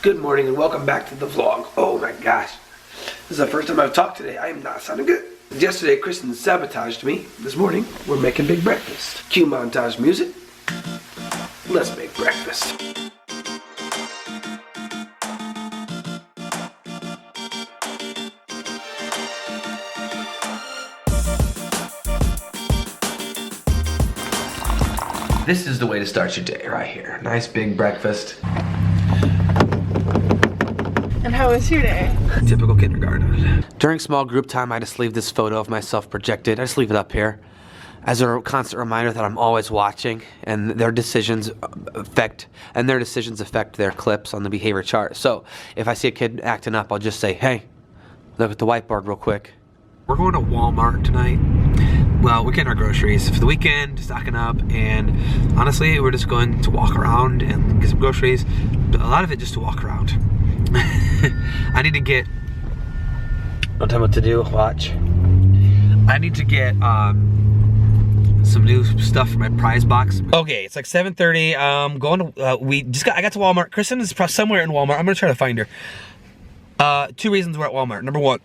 Good morning and welcome back to the vlog. Oh my gosh. This is the first time I've talked today. I am not sounding good. Yesterday, Kristin sabotaged me. This morning, we're making big breakfast. Cue montage music. Let's make breakfast. This is the way to start your day right here. Nice big breakfast. And how was your day? Typical kindergarten. During small group time, I just leave this photo of myself projected. I just leave it up here as a constant reminder that I'm always watching, and their decisions affect their clips on the behavior chart. So if I see a kid acting up, I'll just say, hey, look at the whiteboard real quick. We're going to Walmart tonight. Well, we're getting our groceries for the weekend, stocking up, and honestly, we're just going to walk around and get some groceries. But a lot of it just to walk around. I need to get, don't tell me what to do, watch. I need to get some new stuff for my prize box. Okay, it's like 7:30. Going to, I got to Walmart. Kristin is somewhere in Walmart. I'm gonna try to find her. 2 reasons we're at Walmart. Number 1,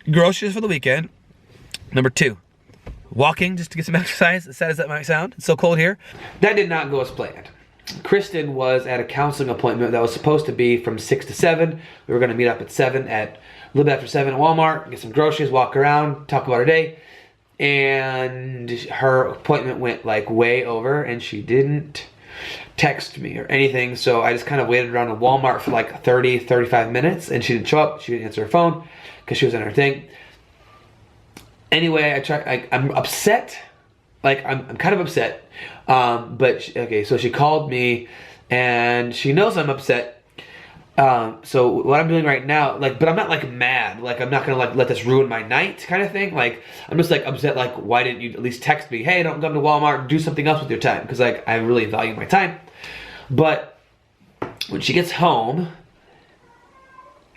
groceries for the weekend. Number 2, walking just to get some exercise, as sad as that might sound. It's so cold here. That did not go as planned. Kristin was at a counseling appointment that was supposed to be from 6 to 7. We were going to meet up at 7, at a little bit after 7 at Walmart, get some groceries, walk around, talk about our day. And her appointment went like way over, and she didn't text me or anything. So I just kind of waited around at Walmart for like 30, 35 minutes, and she didn't show up. She didn't answer her phone because she was in her thing. Anyway, I'm upset. Like, I'm kind of upset. Okay, so she called me and she knows I'm upset. So what I'm doing right now, like, but I'm not like mad. Like, I'm not gonna like let this ruin my night kind of thing. Like, I'm just like upset. Like, why didn't you at least text me? Hey, don't come to Walmart, do something else with your time. Because like, I really value my time. But when she gets home,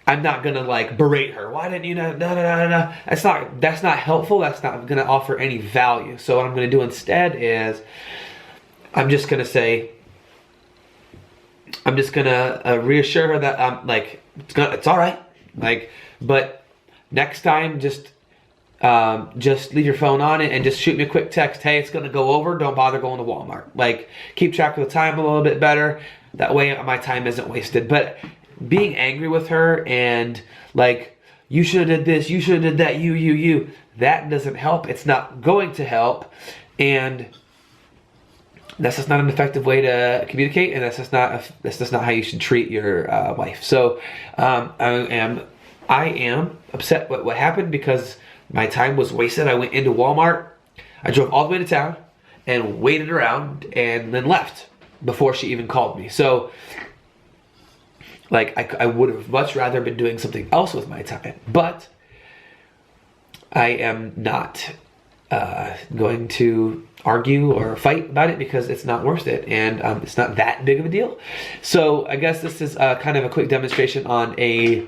I'm not gonna like berate her. Why didn't you know? No. That's not helpful. That's not gonna offer any value. So what I'm gonna do instead is, I'm just gonna reassure her that I'm like, it's all right. Like, but next time, just leave your phone on it and just shoot me a quick text. Hey, it's gonna go over. Don't bother going to Walmart. Like, keep track of the time a little bit better. That way, my time isn't wasted. But being angry with her and like, you should have did this, you should have did that, you, that doesn't help. It's not going to help, and that's just not an effective way to communicate, and that's just not how you should treat your wife. So I am upset what happened because my time was wasted. I went into Walmart, I drove all the way to town and waited around and then left before she even called me. So like, I would have much rather been doing something else with my time, but I am not going to argue or fight about it because it's not worth it, and it's not that big of a deal. So I guess this is kind of a quick demonstration on a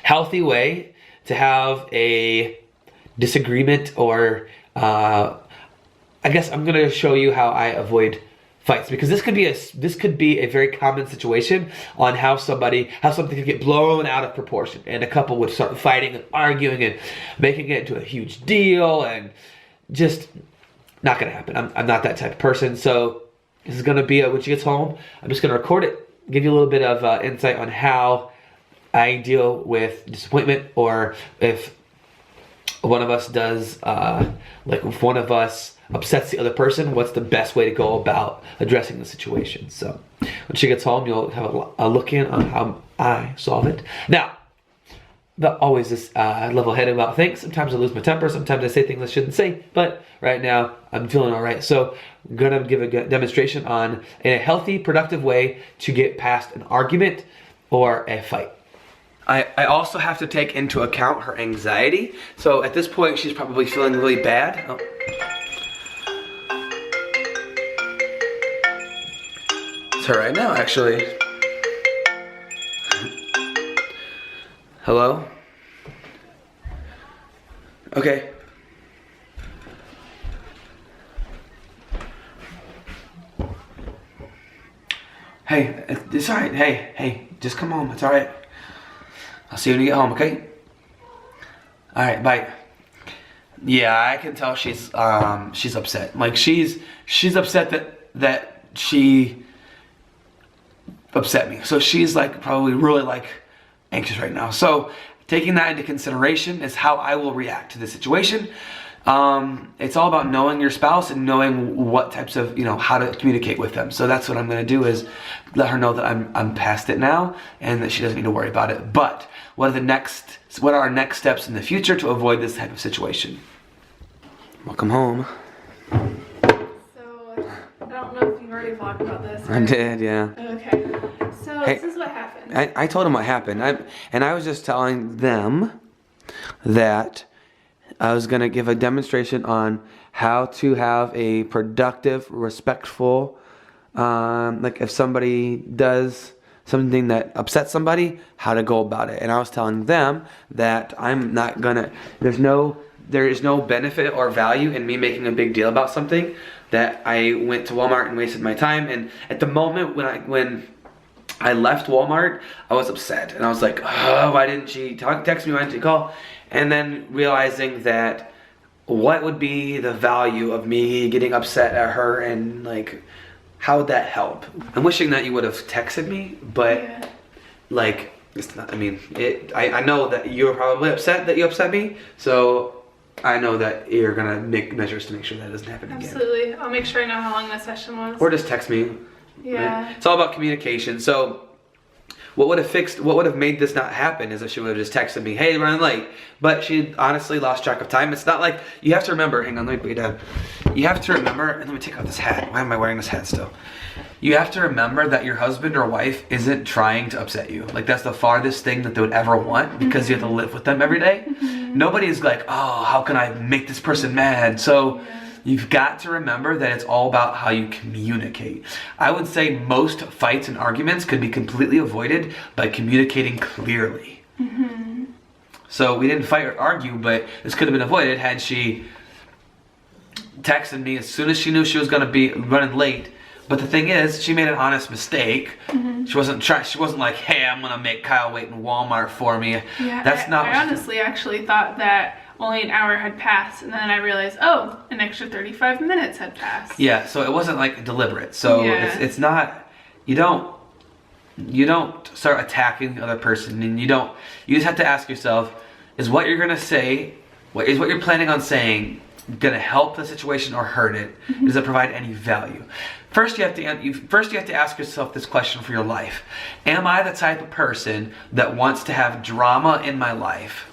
healthy way to have a disagreement, or I guess I'm gonna show you how I avoid fights, because this could be a very common situation on how something could get blown out of proportion, and a couple would start fighting and arguing and making it into a huge deal, and just not gonna happen. I'm not that type of person. So this is gonna be when she gets home, I'm just gonna record it, give you a little bit of insight on how I deal with disappointment, or if one of us does if one of us upsets the other person, what's the best way to go about addressing the situation. So when she gets home, you'll have a look in on how I solve it. Now, always this level-headed about things. Sometimes I lose my temper, sometimes I say things I shouldn't say, but right now I'm feeling all right. So I'm gonna give a demonstration on a healthy, productive way to get past an argument or a fight. I also have to take into account her anxiety. So at this point, she's probably feeling really bad. Oh. It's her right now, actually. Hello? Okay. Hey, it's all right. Hey, just come home. It's all right. I'll see you when you get home, okay? All right, bye. Yeah, I can tell she's upset. Like she's upset that she upset me. So she's like probably really like anxious right now. So taking that into consideration is how I will react to the situation. It's all about knowing your spouse and knowing what types of, how to communicate with them. So that's what I'm going to do is let her know that I'm past it now and that she doesn't need to worry about it. But what are our next steps in the future to avoid this type of situation? Welcome home. So, I don't know if you've already talked about this. I did, yeah. Okay. So, Hey, this is what happened. I told them what happened. I was just telling them that I was going to give a demonstration on how to have a productive, respectful, like if somebody does something that upsets somebody, how to go about it. And I was telling them that I'm not gonna, there is no benefit or value in me making a big deal about something, that I went to Walmart and wasted my time. And at the moment when I left Walmart, I was upset. And I was like, oh, why didn't she text me, why didn't she call? And then realizing that what would be the value of me getting upset at her, and like, how would that help? I'm wishing that you would have texted me, but Yeah. like, it's not, I know that you're probably upset that you upset me, so I know that you're gonna make measures to make sure that doesn't happen again. Absolutely. I'll make sure I know how long the session was. Or just text me. Yeah. Right? It's all about communication. So what would have made this not happen is if she would have just texted me, hey, running late. But she honestly lost track of time. It's not like, you have to remember, hang on, let me put you down. You have to remember, and let me take off this hat. Why am I wearing this hat still? You have to remember that your husband or wife isn't trying to upset you. Like, that's the farthest thing that they would ever want, because you have to live with them every day. Nobody's like, oh, how can I make this person mad? So you've got to remember that it's all about how you communicate. I would say most fights and arguments could be completely avoided by communicating clearly. So we didn't fight or argue, but this could have been avoided had she texted me as soon as she knew she was going to be running late. But the thing is, she made an honest mistake. She wasn't like, hey, I'm going to make Kyle wait in Walmart for me. Yeah, That's not. I honestly actually thought that only an hour had passed, and then I realized, oh, an extra 35 minutes had passed. Yeah, so it wasn't like deliberate. So Yeah. it's not, you don't start attacking the other person, and you just have to ask yourself, is what you're going to say, what you're planning on saying going to help the situation or hurt it? Does it provide any value? First you have to ask yourself this question for your life. Am I the type of person that wants to have drama in my life?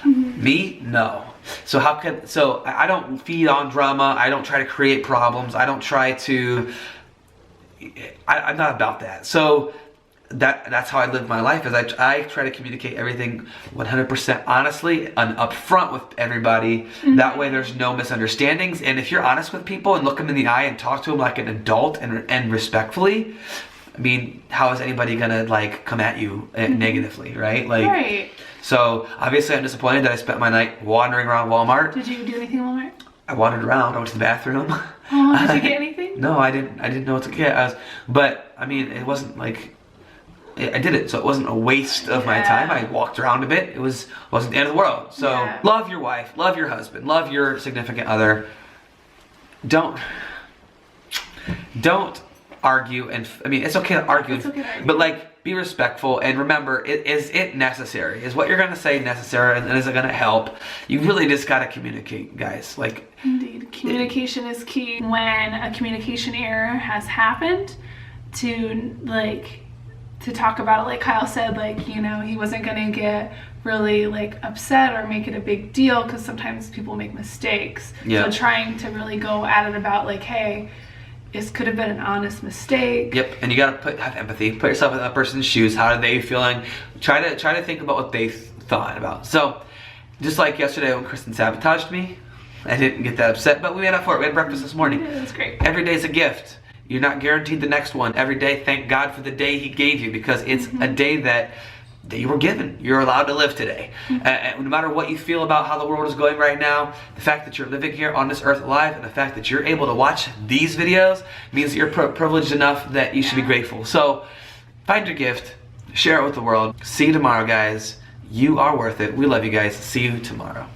Me? No. So I don't feed on drama. I don't try to create problems. I don't try to, I'm not about that. So that's how I live my life, is I try to communicate everything 100% honestly and upfront with everybody. That way there's no misunderstandings. And if you're honest with people and look them in the eye and talk to them like an adult and respectfully, I mean, how is anybody gonna like come at you negatively, right? Like, Right. So obviously I'm disappointed that I spent my night wandering around Walmart. Did you do anything in Walmart? I wandered around. I went to the bathroom. Oh, did you get anything? No, I didn't know what to get. But I mean, it wasn't like, I did it, so it wasn't a waste of my time. I walked around a bit. It wasn't the end of the world. So love your wife, love your husband, love your significant other. Don't argue, and it's okay to argue, It's okay to argue. but like, be respectful, and remember, is it necessary? Is what you're gonna say necessary, and is it gonna help? You really just gotta communicate, guys. Like, Indeed, communication is key. When a communication error has happened, to talk about it, like Kyle said, like, he wasn't gonna get really like upset or make it a big deal, because sometimes people make mistakes. Yeah. So trying to really go at it about like, hey, this could have been an honest mistake. Yep, and you gotta have empathy. Put yourself in that person's shoes. How are they feeling? Try to think about what they thought about. So, just like yesterday when Kristin sabotaged me, I didn't get that upset, but we made up for it. We had breakfast this morning. Yeah, that's great. Every day's a gift. You're not guaranteed the next one. Every day, thank God for the day He gave you, because it's a day that that you were given. You're allowed to live today. And no matter what you feel about how the world is going right now, the fact that you're living here on this earth alive and the fact that you're able to watch these videos means that you're privileged enough that you should be grateful. So find your gift, share it with the world. See you tomorrow, guys. You are worth it. We love you guys. See you tomorrow.